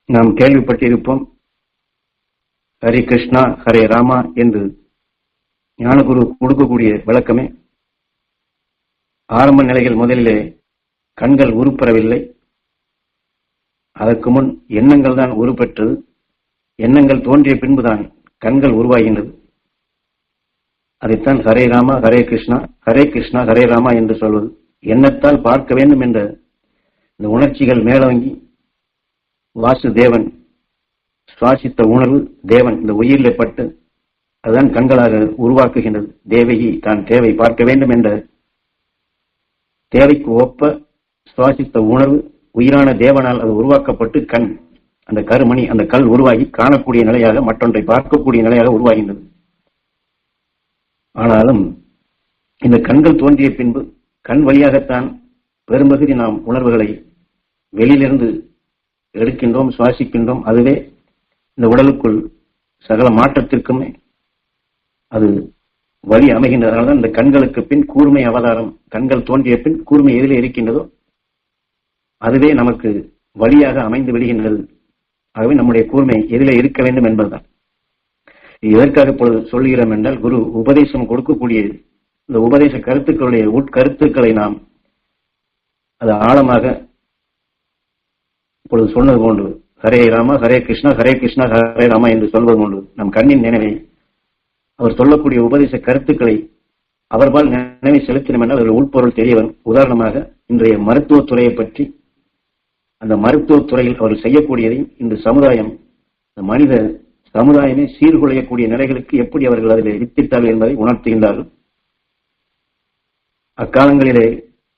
நாம் கேள்விப்பட்டிருப்போம், ஹரே கிருஷ்ணா ஹரே ராமா என்று ஞானகுரு கொடுக்கக்கூடிய விளக்கமே ஆரம்ப நிலைகள் முதலிலே கண்கள் உருப்பெறவில்லை, அதற்கு முன் எண்ணங்கள் தான் உருப்பெற்றது. எண்ணங்கள் தோன்றிய பின்புதான் கண்கள் உருவாகின்றது. அதைத்தான் ஹரே ராமா ஹரே கிருஷ்ணா ஹரே ராமா என்று சொல்வது. எண்ணத்தால் பார்க்க வேண்டும் என்ற இந்த உணர்ச்சிகள் மேலோங்கி வாசுதேவன் சுவாசித்த உணர்வு தேவன் இந்த உயிரிலே பட்டு அதுதான் கண்களாக உருவாக்குகின்றது. தேவகி தான் தேவை பார்க்க வேண்டும் என்ற தேவைக்கு ஒப்ப சுவாசித்த உணர்வு உயிரான தேவனால் அது உருவாக்கப்பட்டு கண், அந்த கருமணி, அந்த கல் உருவாகி காணக்கூடிய நிலையாக, மற்றொன்றை பார்க்கக்கூடிய நிலையாக உருவாகின்றது. ஆனாலும் இந்த கண்கள் தோன்றிய பின்பு கண் வழியாகத்தான் பெரும்பகுதி நாம் உணர்வுகளை வெளியிலிருந்து எடுக்கின்றோம், சுவாசிக்கின்றோம். அதுவே இந்த உடலுக்குள் சகல மாற்றத்திற்குமே அது வழி அமைகின்றதால்தான் இந்த கண்களுக்கு பின் கூர்மை அவதாரம். கண்கள் தோன்றிய பின் கூர்மை எதிலே இருக்கின்றதோ அதுவே நமக்கு வழியாக அமைந்து விடுகின்றது. ஆகவே நம்முடைய கூர்மை எதிலே இருக்க வேண்டும் என்பதுதான். எதற்காக இப்பொழுது சொல்கிறோம் என்றால், குரு உபதேசம் கொடுக்கக்கூடிய இந்த உபதேச கருத்துக்களுடைய உட்கருத்துக்களை நாம் அது ஆழமாக இப்பொழுது சொன்னது போன்று ஹரே ராமா ஹரே கிருஷ்ணா ஹரே ராமா என்று சொல்வது போன்று நம் கண்ணின் நினைவை அவர் சொல்லக்கூடிய உபதேச கருத்துக்களை அவர்பால் நினைவை செலுத்தினோம் என்றால் அவர்கள் உள்பொருள் தெரிய வரும். உதாரணமாக இன்றைய மருத்துவத்துறையை பற்றி, அந்த மருத்துவத்துறையில் அவர்கள் செய்யக்கூடியதை இந்த சமுதாயம், இந்த மனித சமுதாயமே சீர்குலையக்கூடிய நிலைகளுக்கு எப்படி அவர்கள் அதில் வித்திட்டார்கள் என்பதை உணர்த்துகின்றார்கள். அக்காலங்களிலே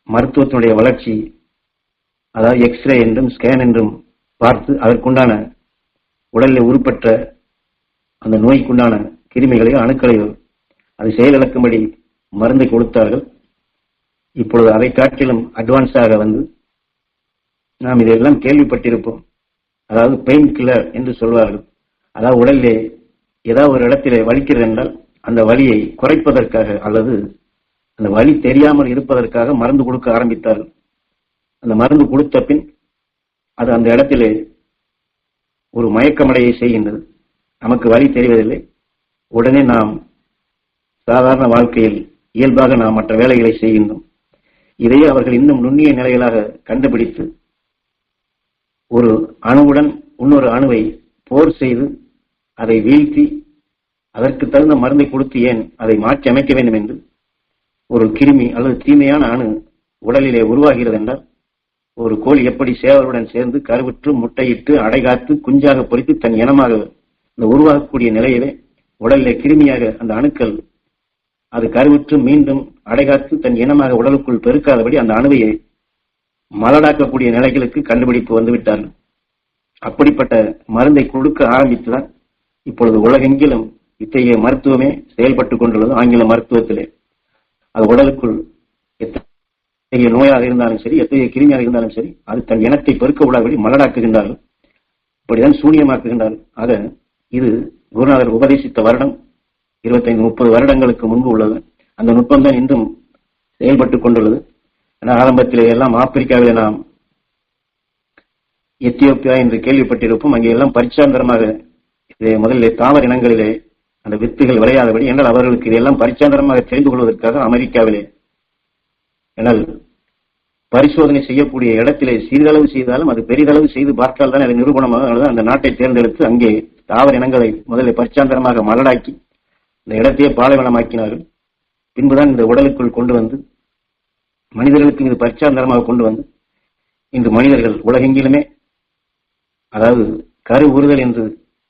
மருத்துவத்தினுடைய வளர்ச்சி, அதாவது எக்ஸ்ரே என்றும் ஸ்கேன் என்றும் பார்த்து அதற்குண்டான உடலில் உருப்பெற்ற அந்த நோய்க்குண்டான கிருமிகளையோ அணுக்களையோ அது செயலிழக்கும்படி மருந்தை கொடுத்தார்கள். இப்பொழுது அதை காட்டிலும் அட்வான்ஸாக வந்து நாம் இதையெல்லாம் கேள்விப்பட்டிருப்போம். அதாவது பெயின் கில்லர் என்று சொல்வார்கள். அதாவது உடலிலே ஏதாவது ஒரு இடத்திலே வலிக்கிறது என்றால் அந்த வலியை குறைப்பதற்காக அல்லது அந்த வலி தெரியாமல் இருப்பதற்காக மருந்து கொடுக்க ஆரம்பித்தார்கள். அந்த மருந்து கொடுத்த பின் அது அந்த இடத்திலே ஒரு மயக்கமடையை செய்கின்றது. நமக்கு வலி தெரிவதில்லை. உடனே நாம் சாதாரண வாழ்க்கையில் இயல்பாக நாம் மற்ற வேலைகளை செய்கின்றோம். இதையே அவர்கள் இன்னும் நுண்ணிய நிலைகளாக கண்டுபிடித்து ஒரு அணுவுடன் இன்னொரு அணுவை போர் செய்து அதை வீழ்த்தி அதற்கு தகுந்த மருந்தை கொடுத்து ஏன் அதை மாற்றி அமைக்க வேண்டும் என்று ஒரு கிருமி அல்லது தீமையான அணு உடலிலே உருவாகிறது என்றால், ஒரு கோழி எப்படி சேவலுடன் சேர்ந்து கருவுற்று முட்டையிட்டு அடைகாத்து குஞ்சாக பொறித்து தன் இனமாக இந்த உருவாகக்கூடிய நிலையிலே உடலிலே கிருமியாக அந்த அணுக்கள் அது கருவுற்று மீண்டும் அடைகாத்து தன் இனமாக உடலுக்குள் பெருக்காதபடி அந்த அணுவையை மலடாக்கக்கூடிய நிலைகளுக்கு கண்டுபிடிப்பு வந்துவிட்டார்கள். அப்படிப்பட்ட மருந்தை கொடுக்க ஆரம்பித்துதான் இப்பொழுது உலகெங்கிலும் இத்தகைய மருத்துவமே செயல்பட்டுக் கொண்டுள்ளது. ஆங்கில மருத்துவத்திலே அது உடலுக்குள் எத்தகைய நோயாக இருந்தாலும் சரி, எத்தகைய கிருமியாக இருந்தாலும் சரி, அது தன் இனத்தை பெருக்க விடாதபடி மலடாக்குகின்றார்கள். இப்படிதான் சூனியமாக்குகின்றார்கள். ஆக இது குருநாதர் உபதேசித்த வருடம் 25-30 வருடங்களுக்கு முன்பு உள்ளது. அந்த நுட்பம் தான் இன்றும் செயல்பட்டுக் கொண்டுள்ளது. ஆரம்பத்திலே எல்லாம் ஆப்பிரிக்காவிலே நாம் எத்தியோப்பியா என்று கேள்விப்பட்டிருப்போம். அங்கே எல்லாம் பரிச்சாந்தரமாக முதலிலே தாவர இனங்களிலே அந்த வித்துகள் விளையாதபடி, என்றால் அவர்களுக்கு இதெல்லாம் பரிச்சாந்தரமாக தெரிந்து கொள்வதற்காக அமெரிக்காவிலே என்றால் பரிசோதனை செய்யக்கூடிய இடத்திலே சிறிதளவு செய்தாலும் அது பெரிதளவு செய்து பார்த்தால் தான் அது நிரூபணமாக அந்த நாட்டை தேர்ந்தெடுத்து அங்கே தாவர இனங்களை முதலில் பரிச்சாந்தரமாக மலடாக்கி இந்த இடத்தையே பாலைவனமாக்கினார்கள். பின்புதான் இந்த உடலுக்குள் கொண்டு வந்து மனிதர்களுக்கு இது பரிச்சாந்தரமாக கொண்டு வந்து இன்று மனிதர்கள் உலகெங்கிலுமே, அதாவது கரு உறுதல் என்று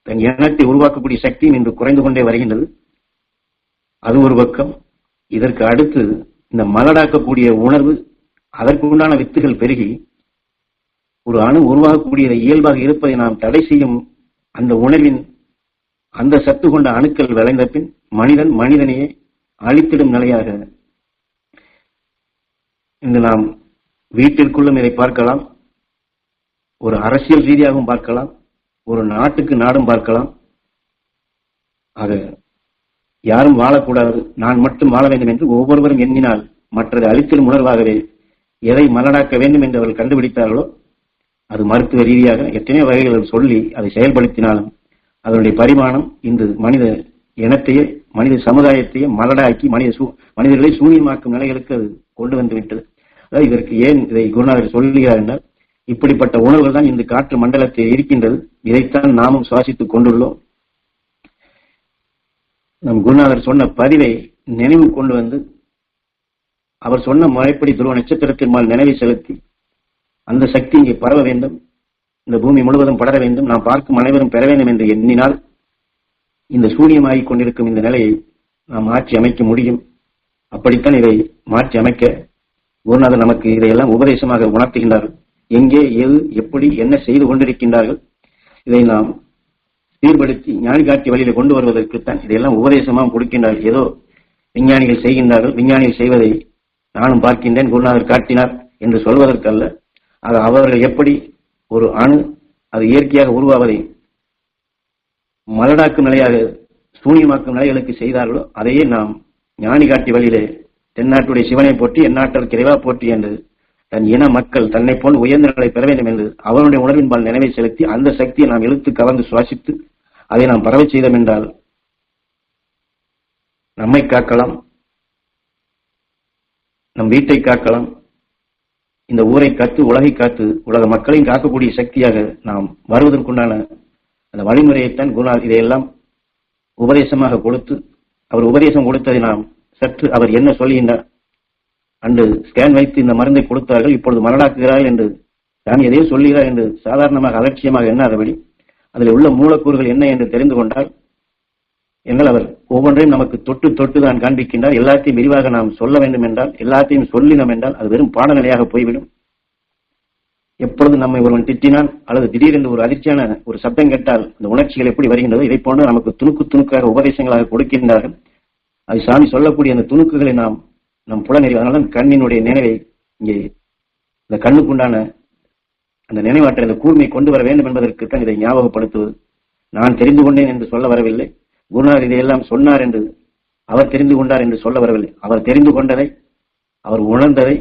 தன் இனத்தை உருவாக்கக்கூடிய சக்தியும் இன்று குறைந்து கொண்டே வருகின்றது. அது ஒரு பக்கம். இதற்கு அடுத்து இந்த மலடாக்கக்கூடிய உணர்வு, அதற்கு உண்டான வித்துகள் பெருகி ஒரு அணு உருவாகக்கூடிய இயல்பாக இருப்பதை நாம் தடை செய்யும் அந்த உணர்வின் அந்த சத்து கொண்ட அணுக்கள் விளைந்த பின் மனிதன் மனிதனையே அழித்திடும் நிலையாக இன்று நாம் வீட்டிற்குள்ளும் இதை பார்க்கலாம், ஒரு அரசியல் ரீதியாகவும் பார்க்கலாம், ஒரு நாட்டுக்கு நாடும் பார்க்கலாம். ஆக யாரும் வாழக்கூடாது, நான் மட்டும் வாழ வேண்டும் என்று ஒவ்வொருவரும் எண்ணினால் மற்றதை அழித்திடும் உணர்வாகவே எதை மலடாக்க வேண்டும் என்று அவர்கள் கண்டுபிடித்தார்களோ அது மருத்துவ ரீதியாக எத்தனையோ வகைகள் சொல்லி அதை செயல்படுத்தினாலும் அதனுடைய பரிமாணம் இன்று மனித இனத்தையே மனித சமுதாயத்தையே மலடாக்கி மனிதர்களை சூனியமாக்கும் நிலைகளுக்கு அது கொண்டு வந்து விட்டது. அதாவது இதற்கு ஏன் இதை குருநாதர் சொல்லுகிறார் என்றால், இப்படிப்பட்ட உணர்வுகள் தான் இந்த காற்று மண்டலத்தில் இருக்கின்றது. இதைத்தான் நாமும் சுவாசித்துக் கொண்டுள்ளோம். நம் குருநாதர் சொன்ன பதிவை நினைவு கொண்டு வந்து அவர் சொன்ன முறைப்படி துருவ நட்சத்திரத்தின் மேல் நினைவை செலுத்தி அந்த சக்தி இங்கே பரவ வேண்டும், இந்த பூமி முழுவதும் படர வேண்டும், நாம் பார்க்கும் அனைவரும் பெற வேண்டும் என்று எண்ணினால் இந்த சூனியமாகிக் கொண்டிருக்கும் இந்த நிலையை நாம் மாற்றி அமைக்க முடியும். அப்படித்தான் இதை மாற்றி அமைக்க குருநாதர் நமக்கு இதையெல்லாம் உபதேசமாக உணர்த்துகின்றார்கள். எங்கே, எது, எப்படி, என்ன செய்து கொண்டிருக்கின்றார்கள், இதை நாம் சீர்படுத்தி ஞானி காட்டி வழியில கொண்டு வருவதற்குத்தான் இதையெல்லாம் உபதேசமாக கொடுக்கின்றார்கள். ஏதோ விஞ்ஞானிகள் செய்கின்றார்கள், விஞ்ஞானிகள் செய்வதை நானும் பார்க்கின்றேன், குருநாதர் காட்டினார் என்று சொல்வதற்கல்ல. அவர்கள் எப்படி ஒரு அணு அது இயற்கையாக உருவாவதை மலடாக்கும் நிலையாக சூனியமாக்கும் நிலைகளுக்கு செய்தார்களோ அதையே நாம் ஞானி காட்டி வழியிலே தென்னாட்டுடைய சிவனை போற்றி எந்நாட்டல் இறைவா போற்றி என்று தன் இன மக்கள் தன்னை போல் உயர்ந்த நிலை பெற வேண்டும் என்று அவருடைய உணர்வின்பால் நினைவை செலுத்தி அந்த சக்தியை நாம் இழுத்து கவர்ந்து சுவாசித்து அதை நாம் பரவச் செய்தோம் என்றால் நம்மை காக்கலாம், நம் வீட்டை காக்கலாம், இந்த ஊரை காத்து உலகை காத்து உலக மக்களையும் காக்கக்கூடிய சக்தியாக நாம் வருவதற்குண்டான அந்த வழிமுறையைத்தான் குருநாதர் இதையெல்லாம் உபதேசமாக கொடுத்து, அவர் உபதேசம் கொடுத்ததை நாம் சற்று அவர் என்ன சொல்லுகின்றார், அன்று ஸ்கேன் வைத்து இந்த மருந்தை கொடுத்தார்கள், இப்பொழுது மலடாக்குகிறார்கள் என்று தான் எதையோ சொல்லுகிறார் என்று சாதாரணமாக அலட்சியமாக எண்ணாதபடி அதில் உள்ள மூலக்கூறுகள் என்ன என்று தெரிந்து கொண்டால் என்னால் அவர் ஒவ்வொன்றையும் நமக்கு தொட்டு தொட்டு தான் காண்பிக்கின்றார். எல்லாத்தையும் விரிவாக நாம் சொல்ல வேண்டும் என்றால், எல்லாத்தையும் சொல்லினோம் என்றால் அது வெறும் பாடநிலையாக போய்விடும். எப்பொழுது நம்மை ஒருவன் திட்டினான் அல்லது திடீரென்று ஒரு அதிர்ச்சியான ஒரு சப்தம் கேட்டால் அந்த உணர்ச்சிகள் எப்படி வருகின்றதோ இதை போன்று நமக்கு துணுக்கு துணுக்காக உபதேசங்களாக கொடுக்கின்றார்கள். அது சாமி சொல்லக்கூடிய அந்த துணுக்குகளை நாம் நம் புலனறிவு, அதனால்தான் கண்ணினுடைய நினைவை இங்கே இந்த கண்ணுக்குண்டான அந்த நினைவாற்ற அந்த கூர்மையை கொண்டு வர வேண்டும் என்பதற்குத்தான் இதை ஞாபகப்படுத்துவது. நான் தெரிந்து கொண்டேன் என்று சொல்ல வரவில்லை, குருநாதர் இதையெல்லாம் சொன்னார் என்று அவர் தெரிந்து கொண்டார் என்று சொல்ல வரவில்லை. அவர் தெரிந்து கொண்டதை, அவர் உணர்ந்ததை,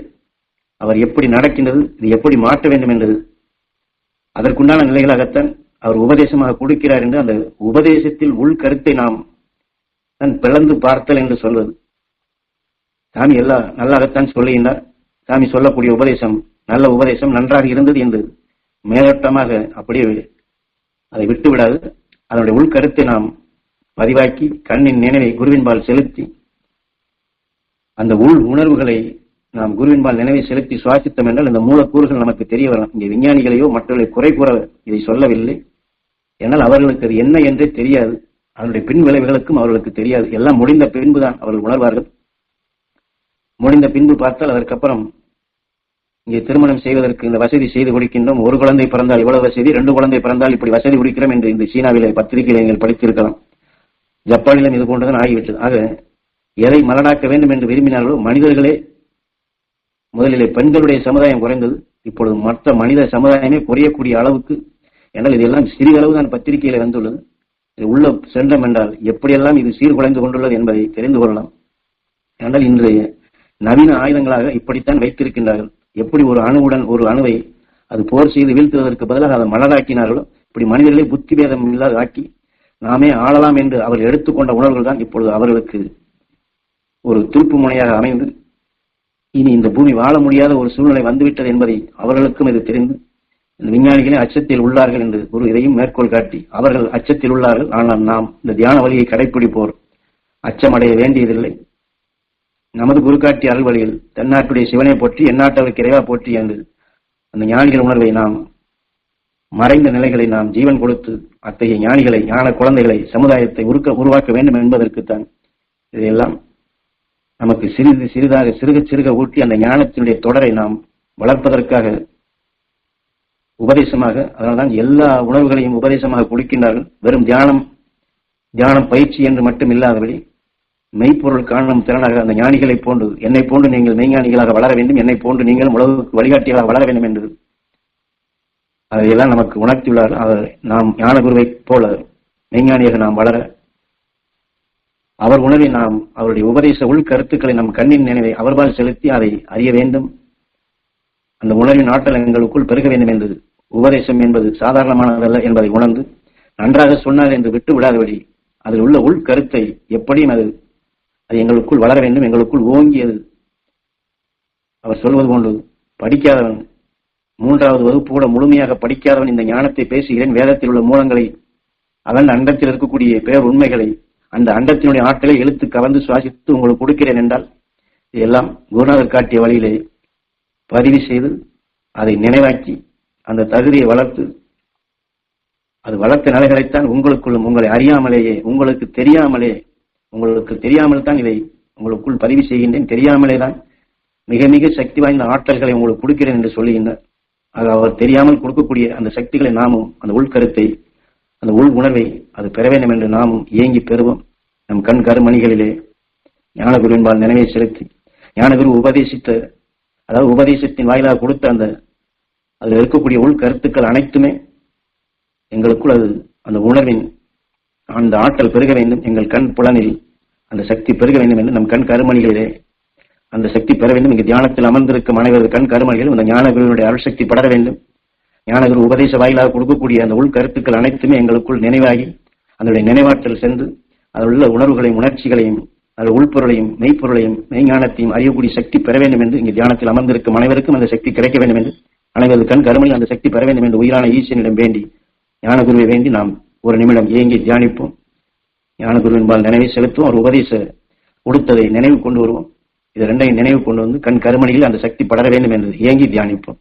அவர் எப்படி நடக்கின்றது, இது எப்படி மாற்ற வேண்டும் என்றது அதற்குண்டான நிலைகளாகத்தான் அவர் உபதேசமாக கொடுக்கிறார் என்று அந்த உபதேசத்தில் உள்கருத்தை நாம் தான் பிளந்து பார்த்தல் என்று சொல்வது. சாமி எல்லாம் நல்லாகத்தான் சொல்லுகின்றார். சாமி சொல்லக்கூடிய உபதேசம் நல்ல உபதேசம், நன்றாக இருந்தது என்று மேலோட்டமாக அப்படியே அதை விட்டுவிடாது. அதனுடைய உள்கருத்தை நாம் பதிவாக்கி கண்ணின் நினைவை குருவின்பால் செலுத்தி அந்த உள் உணர்வுகளை நாம் குருவின்பால் நினைவை செலுத்தி சுவாசித்தோம் என்றால் இந்த மூலக்கூறுகள் நமக்கு தெரிய வரலாம். இங்கே விஞ்ஞானிகளையோ மற்றவர்களை குறை கூற இதை சொல்லவில்லை. ஏன்னால் அவர்களுக்கு அது என்ன என்றே தெரியாது, அதனுடைய பின் விளைவுகளுக்கும் அவர்களுக்கு தெரியாது. எல்லாம் முடிந்த பின்புதான் அவர்கள் உணர்வார்கள். முடிந்த பின்பு பார்த்தால் அதற்கப்புறம் இங்கே திருமணம் செய்வதற்கு இந்த வசதி செய்து கொடுக்கின்றோம், ஒரு குழந்தை பிறந்தால் இவ்வளவு வசதி, 2 குழந்தை பிறந்தால் இப்படி வசதி கொடுக்கிறோம் என்று இந்த சீனாவிலே பத்திரிகையில் நீங்கள் படித்திருக்கலாம். ஜப்பானிலும் இது போன்றுதான் ஆகிவிட்டது. ஆக எதை மலடாக்க வேண்டும் என்று விரும்பினார்களோ மனிதர்களே முதலிலே பெண்களுடைய சமுதாயம் குறைந்தது, இப்பொழுது மற்ற மனித சமுதாயமே குறையக்கூடிய அளவுக்கு. என்றால் இதெல்லாம் சிறிதளவு தான் பத்திரிகையில வந்துள்ளது. இது உள்ள சென்றம் என்றால் எப்படியெல்லாம் இது சீர்குலைந்து கொண்டுள்ளது என்பதை தெரிந்து கொள்ளலாம். என்றால் இன்றைய நவீன ஆயுதங்களாக இப்படித்தான் வைத்திருக்கின்றார்கள். எப்படி ஒரு அணுவுடன் ஒரு அணுவை அது போர் செய்து வீழ்த்துவதற்கு பதிலாக அதை மலராக்கினார்களோ இப்படி மனிதர்களை புத்தி பேதம் இல்லாத ஆக்கி நாமே ஆளலாம் என்று அவர்கள் எடுத்துக்கொண்ட உணர்வுகள் தான் இப்பொழுது அவர்களுக்கு ஒரு திருப்பு முனையாக அமைந்து இனி இந்த பூமி வாழ முடியாத ஒரு சூழ்நிலை வந்துவிட்டது என்பதை அவர்களுக்கும் இது தெரிந்து இந்த விஞ்ஞானிகளே அச்சத்தில் உள்ளார்கள் என்று ஒரு இதையும் மேற்கோள் காட்டி அவர்கள் அச்சத்தில் உள்ளார்கள். ஆனால் நாம் இந்த தியான வழியை கடைப்பிடிப்போர் அச்சமடைய வேண்டியதில்லை. நமது குருகாட்டி அருள் வழியில் தென்னாட்டுடைய சிவனை போற்றி எந்நாட்டவருக்கு இறைவா போற்றி என்று அந்த ஞானிகள் உணர்வை நாம் மறைந்த நிலைகளை நாம் ஜீவன் கொடுத்து அத்தகைய ஞானிகளை, ஞான குழந்தைகளை, சமுதாயத்தை உருவாக்க வேண்டும் என்பதற்குத்தான் இதையெல்லாம் நமக்கு சிறிது சிறிதாக சிறுக சிறுக ஊட்டி அந்த ஞானத்தினுடைய தொடரை நாம் வளர்ப்பதற்காக உபதேசமாக, அதனால்தான் எல்லா உணர்வுகளையும் உபதேசமாக கொடுக்கின்றார்கள். வெறும் தியானம் பயிற்சி என்று மட்டும் இல்லாதபடி மெய்ப்பொருள் காணும் திறனாக அந்த ஞானிகளை போன்று என்னை போன்று நீங்கள் மெய்ஞானிகளாக வளர வேண்டும், என்னை போன்று நீங்கள் உலகுக்கு வழிகாட்டிகளாக வளர வேண்டும் என்று அதையெல்லாம் நமக்கு உணர்த்தியுள்ளார். அவர் நாம் ஞான குருவை போல மெய்ஞானியாக நாம் வளர அவர் உணர்வை நாம் அவருடைய உபதேச உள்கருத்துக்களை நம் கண்ணின் நினைவை அவர்பால் செலுத்தி அதை அறிய வேண்டும். அந்த உணர்வின் ஆற்றல் எங்களுக்குள் பெருக வேண்டும் என்று உபதேசம் என்பது சாதாரணமானதல்ல என்பதை உணர்ந்து நன்றாக சொன்னார் என்று விட்டு விடாதபடி அதில் உள்ள உள்கருத்தை எப்படியும் அது எங்களுக்குள் வளர வேண்டும், எங்களுக்குள் ஓங்கியது. அவர் சொல்வது போன்று படிக்காதவன், 3வது வகுப்பு கூட முழுமையாக படிக்காதவன் இந்த ஞானத்தை பேசுகிறேன், வேதத்தில் உள்ள மூலங்களை, அவன் அண்டத்தில் இருக்கக்கூடிய பேர் உண்மைகளை, அந்த அண்டத்தினுடைய ஆற்றலை எழுத்து கவர்ந்து சுவாசித்து உங்களுக்கு கொடுக்கிறேன் என்றால், இதெல்லாம் குருநாதர் காட்டிய வழியிலே பதிவு செய்து அதை நினைவாக்கி அந்த தகுதியை வளர்த்து, அது வளர்த்த நிலைகளைத்தான் உங்களுக்குள்ளும் உங்களை அறியாமலேயே உங்களுக்கு தெரியாமல் தான் இதை உங்களுக்குள் பதிவு செய்கின்றேன், தெரியாமலே தான் மிக மிக சக்தி வாய்ந்த ஆற்றல்களை உங்களுக்கு கொடுக்கிறேன் என்று சொல்லுகின்றார். ஆக அவர் தெரியாமல் கொடுக்கக்கூடிய அந்த சக்திகளை நாமும் அந்த உள்கருத்தை, அந்த உள் உணர்வை அது பெற வேண்டும் என்று நாமும் ஏங்கி பெறுவோம். நம் கண் கருமணிகளிலே ஞானகுருவின்பால் நினைவை செலுத்தி ஞானகுரு உபதேசித்த, அதாவது உபதேசத்தின் வாயிலாக கொடுத்த அந்த அதில் இருக்கக்கூடிய உள்கருத்துக்கள் அனைத்துமே எங்களுக்குள் அது அந்த உணர்வின் அந்த ஆற்றல் பெருக வேண்டும், எங்கள் கண் புலனில் அந்த சக்தி பெருக வேண்டும் என்று நம் கண் கருமணிகளிலே அந்த சக்தி பெற வேண்டும். இங்கு தியானத்தில் அமர்ந்திருக்கும் அனைவரது கண் கருமணிகளும் அந்த ஞானகுருவினுடைய அருள் சக்தி படர வேண்டும். ஞானகுரு உபதேச வாயிலாக கொடுக்கக்கூடிய அந்த உள்கருத்துக்கள் அனைத்துமே எங்களுக்குள் நினைவாகி அதனுடைய நினைவாற்றல் சென்று அதில் உள்ள உணர்வுகளையும் உணர்ச்சிகளையும் அது உள்பொருளையும் மெய்ப்பொருளையும் மெய்ஞானத்தையும் அறியக்கூடிய சக்தி பெற வேண்டும் என்று இங்கு தியானத்தில் அமர்ந்திருக்கும் அனைவருக்கும் அந்த சக்தி கிடைக்க வேண்டும் என்று, அனைவரது கண் கருமணியில் அந்த சக்தி பெற வேண்டும் என்று உயிரான ஈசனிடம் வேண்டி, ஞானகுருவை வேண்டி நாம் ஒரு நிமிடம் ஏங்கி தியானிப்போம். ஞானகுருவின்பால் நினைவை செலுத்துவோம். அவர் உபதேச கொடுத்ததை நினைவு கொண்டு வருவோம். இது ரெண்டையும் நினைவு கொண்டு வந்து கண் கருமணியில் அந்த சக்தி படர வேண்டும் என்று ஏங்கி தியானிப்போம்.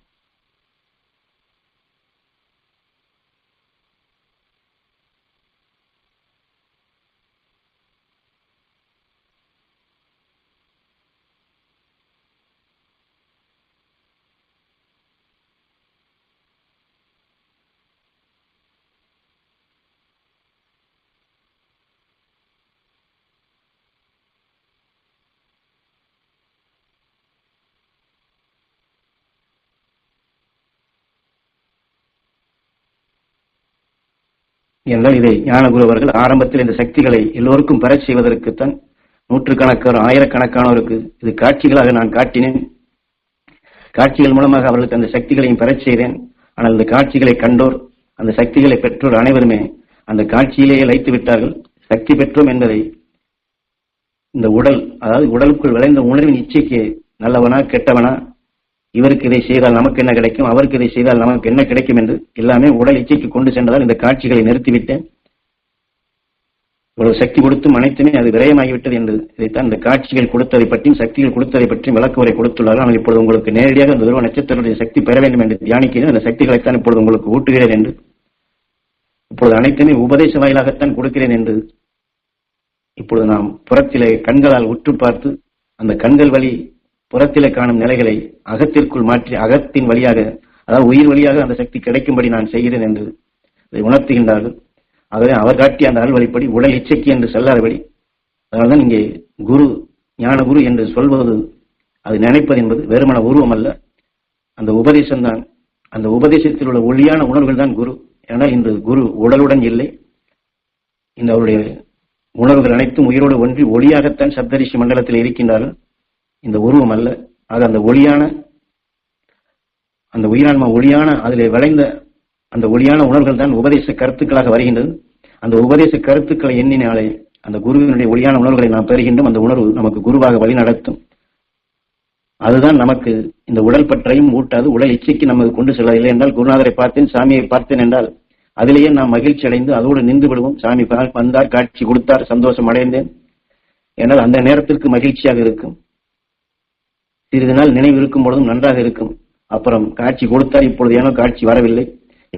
என்றால் இதை ஞானகுரு அவர்கள் ஆரம்பத்தில் இந்த சக்திகளை எல்லோருக்கும் பெறச் செய்வதற்குத்தான் நூற்றுக்கணக்கான ஆயிரக்கணக்கானோருக்கு இது காட்சிகளாக நான் காட்டினேன். காட்சிகள் மூலமாக அவர்களுக்கு அந்த சக்திகளையும் பெறச் செய்தேன். ஆனால் இந்த காட்சிகளை கண்டோர், அந்த சக்திகளை பெற்றோர் அனைவருமே அந்த காட்சியிலேயே லயித்து விட்டார்கள். சக்தி பெற்றோம் என்பதை இந்த உடல், அதாவது உடலுக்குள் விளைந்த உணர்வின் இச்சைக்கு நல்லவனா கெட்டவனா, இவருக்கு இதை செய்தால் நமக்கு என்ன கிடைக்கும், அவருக்கு இதை செய்தால் நமக்கு என்ன கிடைக்கும் என்று எல்லாமே உடல் இச்சைக்கு கொண்டு சென்றதால் இந்த காட்சிகளை நிறுத்திவிட்டேன். இவ்வளவு சக்தி கொடுத்தும் அனைத்துமே அது விரயமாகிவிட்டது என்று இதைத்தான் இந்த காட்சிகள் கொடுத்ததை பற்றியும் சக்திகள் கொடுத்ததை பற்றியும் விளக்குவரை கொடுத்துள்ளார்கள். ஆனால் இப்பொழுது உங்களுக்கு நேரடியாக அந்த துருவ நட்சத்திரத்துடைய சக்தி பெற வேண்டும் என்று தியானிக்கிறேன். அந்த சக்திகளைத்தான் இப்பொழுது உங்களுக்கு ஊட்டுகிறேன் என்று, இப்பொழுது அனைத்துமே உபதேச வாயிலாகத்தான் கொடுக்கிறேன் என்று இப்பொழுது நாம் புறத்திலே கண்களால் உற்று பார்த்து அந்த கண்கள் வழி புறத்திலே காணும் நிலைகளை அகத்திற்குள் மாற்றி அகத்தின் வழியாக, அதாவது உயிர் வழியாக அந்த சக்தி கிடைக்கும்படி நான் செய்கிறேன் என்று இதை உணர்த்துகின்றார்கள். ஆகவே அவர் காட்டிய அந்த அல்வழிப்படி உடல் இச்சைக்கு என்று செல்லாதபடி, அதனால்தான் இங்கே குரு ஞான குரு என்று சொல்வது, அது நினைப்பது என்பது வெறுமன உருவம் அல்ல, அந்த உபதேசம்தான். அந்த உபதேசத்தில் உள்ள ஒளியான உணர்வுகள் தான் குரு. ஏனால் இந்த குரு உடலுடன் இல்லை, இந்த அவருடைய உணர்வுகள் அனைத்தும் உயிரோடு ஒன்றி ஒளியாகத்தான் சப்தரிஷி மண்டலத்தில் இருக்கின்றார்கள், இந்த உருவம் அல்ல. ஆக அந்த ஒளியான, அந்த உயிரான்மா ஒளியான, அதிலே விளைந்த அந்த ஒளியான உணர்வுகள் தான் உபதேச கருத்துக்களாக வருகின்றது. அந்த உபதேச கருத்துக்களை எண்ணினாலே அந்த குருவினுடைய ஒளியான உணர்வுகளை நாம் பெறுகின்றோம். அந்த உணர்வு நமக்கு குருவாக வழி நடத்தும். அதுதான் நமக்கு இந்த உடல் பற்றையும் ஊட்டாது, உடல் இச்சைக்கு நமக்கு கொண்டு செல்லவில்லை என்றால், குருநாதரை பார்த்தேன், சாமியை பார்த்தேன் என்றால் அதிலேயே நாம் மகிழ்ச்சி அடைந்து அதோடு நின்று விடுவோம். சாமி வந்தார், காட்சி கொடுத்தார், சந்தோஷம் அடைந்தேன் என்றால் அந்த நேரத்திற்கு மகிழ்ச்சியாக இருக்கும். சிறிது நாள் நினைவு இருக்கும் பொழுதும் நன்றாக இருக்கும். அப்புறம் காட்சி கொடுத்தார், இப்பொழுது ஏனோ காட்சி வரவில்லை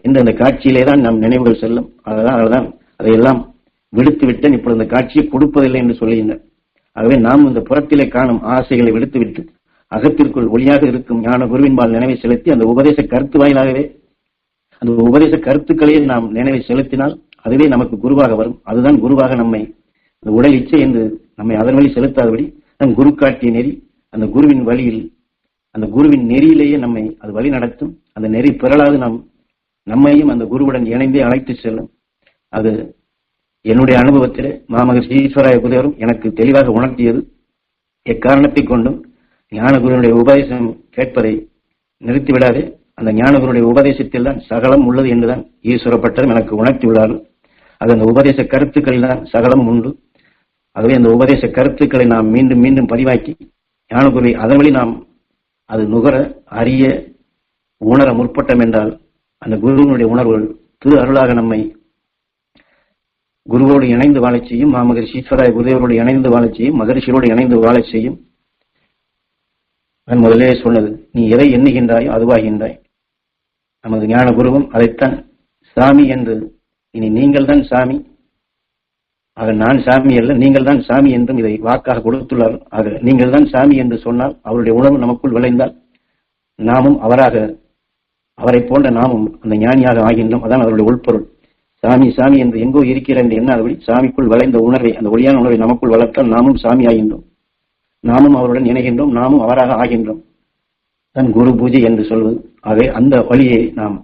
என்று அந்த காட்சியிலே தான் நம் நினைவுகள் செல்லும். அதனால் அதையெல்லாம் விடுத்து விட்டேன், இப்பொழுது அந்த காட்சியை கொடுப்பதில்லை என்று சொல்லுகின்றனர். ஆகவே நாம் இந்த புறத்திலே காணும் ஆசைகளை விடுத்துவிட்டு அகத்திற்குள் ஒளியாக இருக்கும் ஞான குருவின்பால் நினைவை செலுத்தி அந்த உபதேச கருத்து வாயிலாகவே அந்த உபதேச கருத்துக்களையே நாம் நினைவை செலுத்தினால் அதுவே நமக்கு குருவாக வரும். அதுதான் குருவாக நம்மை, அந்த உடல் இச்சை என்று நம்மை அதன் வழி செலுத்தாதபடி நம் குரு காட்டிய நெறி, அந்த குருவின் வழியில், அந்த குருவின் நெறியிலேயே நம்மை அது வழி நடத்தும். அந்த நெறி பிறளாது நம்மையும் அந்த குருவுடன் இணைந்தே அழைத்து செல்லும். அது என்னுடைய அனுபவத்திலே மாமகர் ஈஸ்வராய குருவரும் எனக்கு தெளிவாக உணர்த்தியது. எக்காரணத்தை கொண்டும் ஞான குருவினுடைய உபதேசம் கேட்பதை நிறுத்திவிடாதே, அந்த ஞானகுருடைய உபதேசத்தில் தான் சகலம் உள்ளது என்றுதான் ஈஸ்வரப்பட்டரும் எனக்கு உணர்த்தியுள்ளார்கள். அது அந்த உபதேச கருத்துக்களில் தான் சகலம் உண்டு. ஆகவே அந்த உபதேச கருத்துக்களை நாம் மீண்டும் மீண்டும் பதிவாக்கி ஞானகுருவை அதன் வழி நாம் அது நுகர அறிய உணர முற்பட்டோம் என்றால் அந்த குருவினுடைய உணர்வுகள் திரு அருளாக நம்மை குருவோடு இணைந்து வாழச் செய்யும். மாமகரிஷி ஈஸ்வராய குருதேவரோடு இணைந்து வாழச் செய்யும். மகரிஷியோடு இணைந்து வாழச் செய்யும். நான் முதலே சொன்னது, நீ எதை எண்ணுகின்றாயோ அதுவாகின்றாய். நமது ஞான குருவும் அதைத்தான் சாமி என்று, இனி நீங்கள் தான் சாமி, ஆக நான் சாமி அல்ல நீங்கள் தான் சாமி என்றும் இதை வாக்காக கொடுத்துள்ளார். ஆக நீங்கள் தான் சாமி என்று சொன்னால் அவருடைய உணர்வு நமக்குள் விளைந்தால் நாமும் அவரை போன்ற நாமும் அந்த ஞானியாக ஆகின்றோம். அதான் அவருடைய உள்பொருள். சாமி சாமி என்று எங்கோ இருக்கிற என்று எண்ணாதபடி சாமிக்குள் விளைந்த உணர்வை, அந்த ஒளியான உணர்வை நமக்குள் வளர்த்தால் நாமும் சாமி ஆகின்றோம். நாமும் அவருடன் இணைகின்றோம், நாமும் அவராக ஆகின்றோம். தான் குரு பூஜை என்று சொல்வது. ஆகவே அந்த வழியை நாம்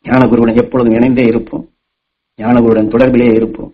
ஞானகுருவுடன் எப்பொழுதும் இணைந்தே இருப்போம், ஞானகுருவுடன் தொடர்பிலே இருப்போம்.